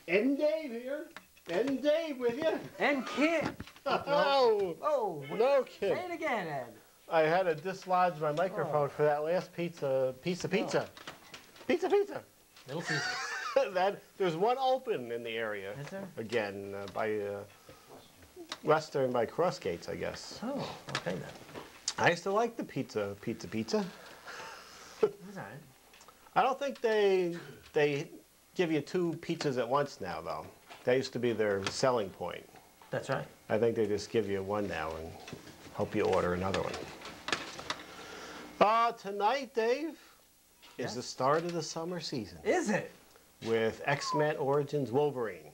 And Dave here. And Dave with you. And Kid. Oh, Oh, no Kid. Say it again, Ed. I had to dislodge my microphone for that last piece of pizza. Little pieces. There's one open in the area. Is there? Again, by Western by Crossgates, I guess. Oh, okay then. I used to like the pizza. That's all right. I don't think they give you 2 pizzas at once now, though. That used to be their selling point. That's right. I think they just give you one now and hope you order another one. Tonight, Dave, is the start of the summer season. Is it? With X-Men Origins Wolverine,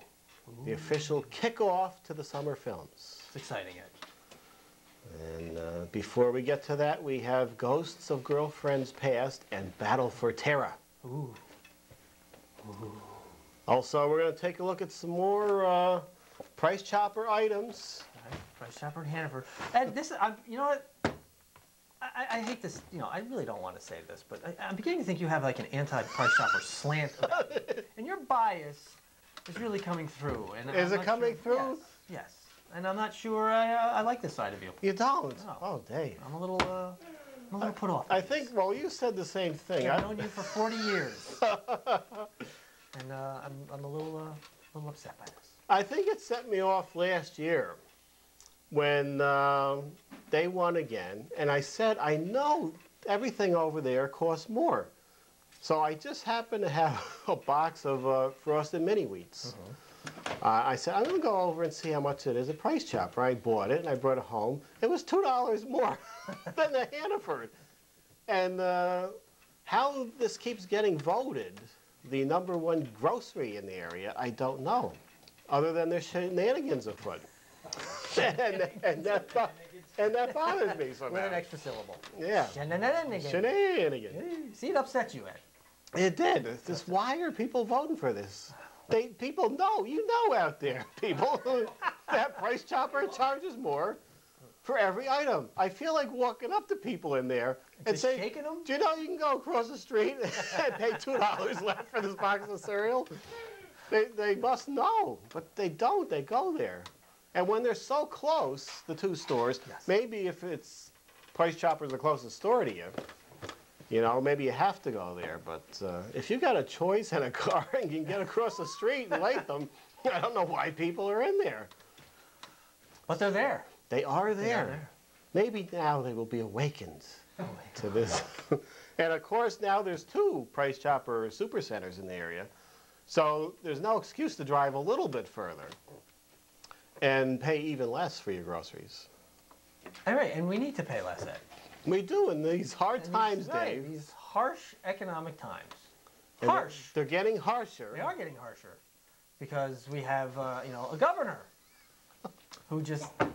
the official kickoff to the summer films. It's exciting, Ed. And before we get to that, we have Ghosts of Girlfriends Past and Battle for Terra. Ooh. Ooh. Also, we're going to take a look at some more Price Chopper items. All right. Price Chopper in Hannaford. And this, you know what? I hate this, you know, I really don't want to say this, but I'm beginning to think you have like an anti-Price Chopper slant about it. And your bias is really coming through. And is it coming through? Yes, yes. And I'm not sure I like this side of you. You don't? No. Oh, Dave. I'm a little put off. I think, well, you said the same thing. I've known you for 40 years. And I'm a little upset by this. I think it set me off last year when they won again, and I said, I know everything over there costs more. So I just happened to have a box of frosted mini wheats. I said, I'm going to go over and see how much it is at Price Chopper. I bought it, and I brought it home. It was $2 more than the Hannaford. And how this keeps getting voted the #1 grocery in the area, I don't know, other than there's shenanigans afoot. and that bothers me somehow. With an extra syllable. Yeah. Shenanigans. Shenanigans. See, it upsets you, Ed. It did. It's just, why are people voting for this? People know, you know out there, people, that Price Chopper charges more for every item. I feel like walking up to people in there and just saying, shaking them? do you know you can go across the street and pay $2 less for this box of cereal? They must know, but they don't. They go there. And when they're so close, the 2 stores, maybe if it's Price Chopper's the closest store to you, you know, maybe you have to go there. But if you got a choice and a car and you can get across the street in Latham, I don't know why people are in there. But they're there. They are there. Maybe now they will be awakened to this. And of course, now there's 2 Price Chopper supercenters in the area. So there's no excuse to drive a little bit further and pay even less for your groceries. All right, and we need to pay less, Ed. We do in these hard times, Dave. These harsh economic times. And Harsh. They're getting harsher. They are getting harsher because we have, you know, a governor who just, I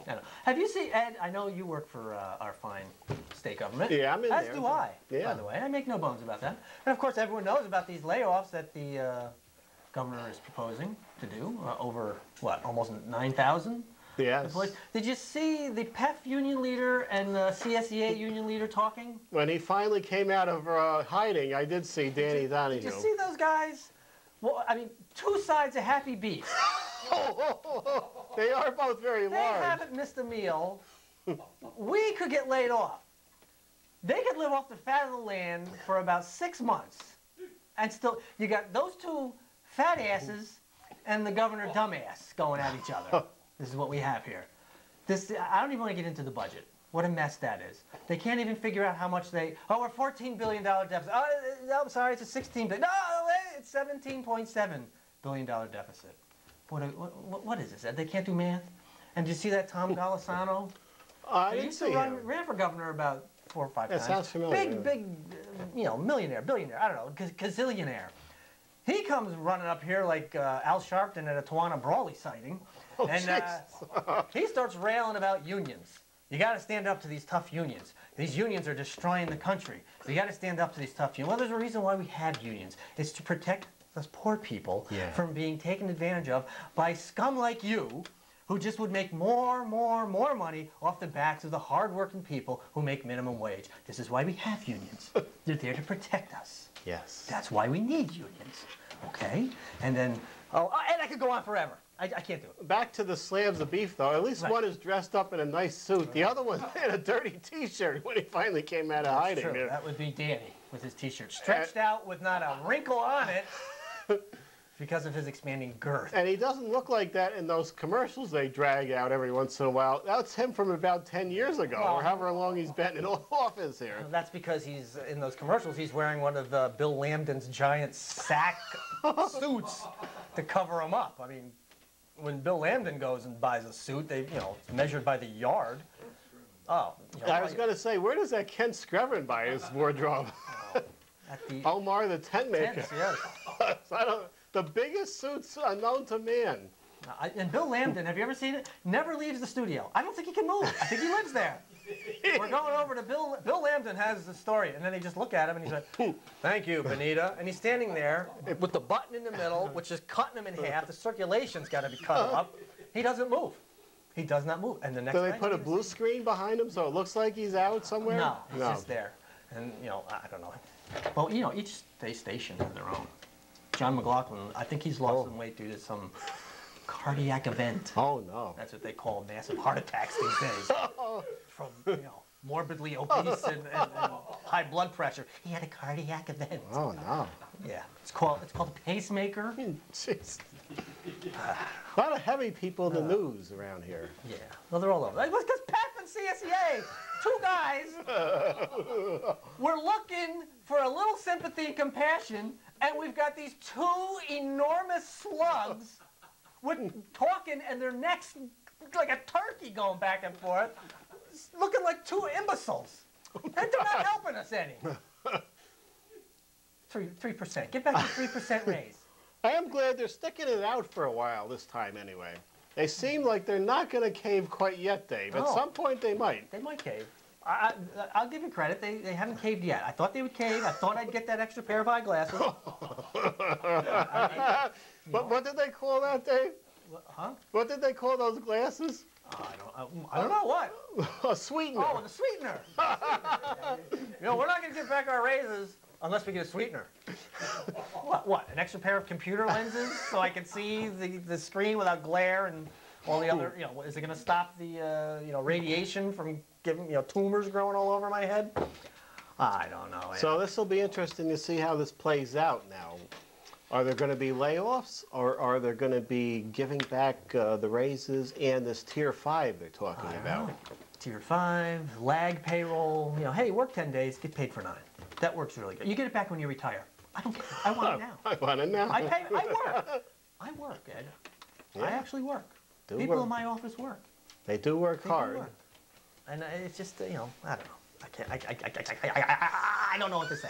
don't know. Have you seen, Ed, I know you work for our fine state government. Yeah, I'm in there. As do I, yeah. By the way. I make no bones about that. And of course, everyone knows about these layoffs that the governor is proposing to do over, what, almost 9,000? Yes. Did you see the PEF union leader and the CSEA union leader talking? When he finally came out of hiding, I did see Danny Donahue. Did you see those guys? Well, I mean, 2 sides of happy beef. They are both very They large. haven't missed a meal. We could get laid off. They could live off the fat of the land for about 6 months. And still, you got those 2 fat asses and the governor dumbass going at each other. This is what we have here. I don't even want to get into the budget. What a mess that is. They can't even figure out how much we're $14 billion deficit. Oh, no, I'm sorry, it's a $16 billion. No, it's $17.7 billion deficit. What is this, Ed? They can't do math? And did you see that Tom Golisano? I He used to ran for governor about 4 or 5 times. That sounds familiar. Big, you know, millionaire, billionaire, I don't know, gazillionaire. He comes running up here like Al Sharpton at a Tawana Brawley sighting. Oh, And he starts railing about unions. You got to stand up to these tough unions. These unions are destroying the country. So you got to stand up to these tough unions. Well, there's a reason why we have unions. It's to protect those poor people from being taken advantage of by scum like you, who just would make more money off the backs of the hard-working people who make minimum wage. This is why we have unions. They're there to protect us. Yes. That's why we need unions. Okay. And then, and I could go on forever. I can't do it. Back to the slabs of beef, though. At least Right. one is dressed up in a nice suit. The other one's in a dirty T-shirt when he finally came out of hiding. True. That would be Danny with his T-shirt stretched out with not a wrinkle on it because of his expanding girth. And he doesn't look like that in those commercials they drag out every once in a while. That's him from about 10 years ago, or however long he's been in office here. Well, that's because he's in those commercials. He's wearing one of Bill Lambden's giant sack suits to cover him up. I mean, when Bill Lambden goes and buys a suit, it's measured by the yard. Oh, I was going to say, where does that Ken Screven buy his wardrobe? At the Omar the tent maker. tents, yes. The biggest suits known to man. And Bill Lambden, have you ever seen it? Never leaves the studio. I don't think he can move. I think he lives there. We're going over to Bill. Bill Lambden has the story, and then they just look at him and he's like, "Thank you, Benita." And he's standing there with the button in the middle, which is cutting him in half. The circulation's got to be cut up. He doesn't move. He does not move. And the next. Do they put a blue screen behind him so it looks like he's out somewhere? No, he's just there. And I don't know. Well, each station has their own. John McLaughlin, I think he's lost some weight due to some cardiac event. Oh no. That's what they call massive heart attacks these days. From morbidly obese and high blood pressure. He had a cardiac event. Oh no. Yeah. It's called a pacemaker. Jeez. A lot of heavy people in the news around here. Yeah. Well, they're all over. It was because Pep and CSEA, two guys, were looking for a little sympathy and compassion, and we've got these two enormous slugs talking, and their necks like a turkey going back and forth, looking like two imbeciles. And they're not helping us any. 3%. Get back to 3% raise. I am glad they're sticking it out for a while this time anyway. They seem like they're not going to cave quite yet, Dave. At some point they might. They might cave. I'll give you credit. They haven't caved yet. I thought they would cave. I thought I'd get that extra pair of eyeglasses. But what did they call that, Dave? Huh? What did they call those glasses? I don't know what. A sweetener. Oh, the sweetener. We're not going to get back our raises unless we get a sweetener. What? An extra pair of computer lenses so I can see the screen without glare and all the other, is it going to stop the, radiation from giving, tumors growing all over my head? I don't know. So this will be interesting to see how this plays out now. Are there going to be layoffs, or are there going to be giving back the raises and this Tier 5 they're talking about? Tier 5, lag payroll, hey, work 10 days, get paid for 9. That works really good. You get it back when you retire. I don't care. I want it now. I want it now. I work. I work, Ed. Yeah. I actually work. People in my office work. They do work hard. And it's just, I don't know. I can't, I don't know what to say.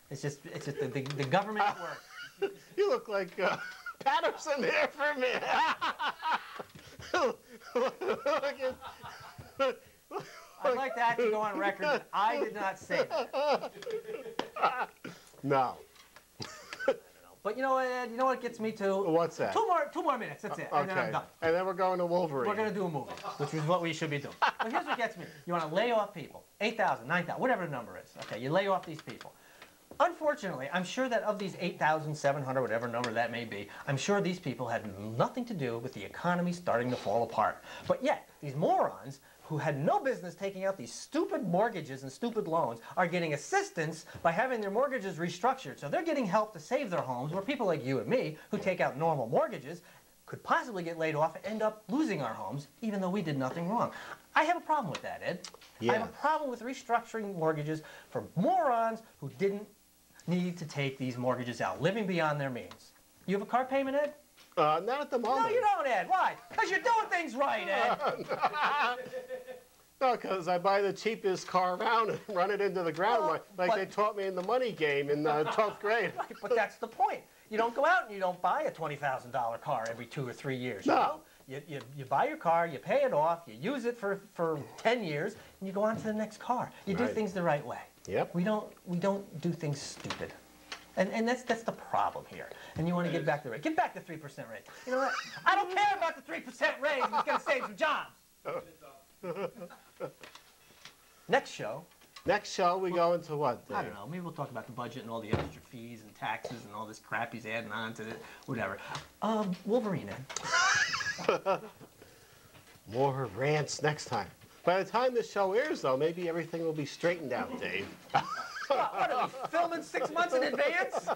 It's just the government at work. You look like Patterson there for a minute. I'd like to actually go on record that I did not say that. No. But you know what gets me to? What's that? Two more minutes, that's it, Okay. and then I'm done. And then we're going to Wolverine. We're going to do a movie, which is what we should be doing. But here's what gets me. You want to lay off people, 8,000, 9,000, whatever the number is. Okay, you lay off these people. Unfortunately, I'm sure that of these 8,700, whatever number that may be, I'm sure these people had nothing to do with the economy starting to fall apart. But yet, these morons who had no business taking out these stupid mortgages and stupid loans are getting assistance by having their mortgages restructured. So they're getting help to save their homes, where people like you and me, who take out normal mortgages, could possibly get laid off and end up losing our homes, even though we did nothing wrong. I have a problem with that, Ed. Yeah. I have a problem with restructuring mortgages for morons who didn't need to take these mortgages out, living beyond their means. You have a car payment, Ed? Not at the moment. No, you don't, Ed. Why? Because you're doing things right, Ed. No, because I buy the cheapest car around and run it into the ground like they taught me in the money game in 12th grade. Right, but that's the point. You don't go out and you don't buy a $20,000 car every 2 or 3 years. No. You buy your car, you pay it off, you use it for 10 years, and you go on to the next car. You do things the right way. Yep. We don't do things stupid. And that's the problem here. And you want to get back the rate. Get back the 3% raise. You know what? I don't care about the 3% raise if it's going to save some jobs. Next show, Next show, we go into what, Dave? I don't know. Maybe we'll talk about the budget and all the extra fees and taxes and all this crap he's adding on to it. Whatever. Wolverine then. More rants next time. By the time this show airs, though, maybe everything will be straightened out, Dave. What are we filming 6 months in advance?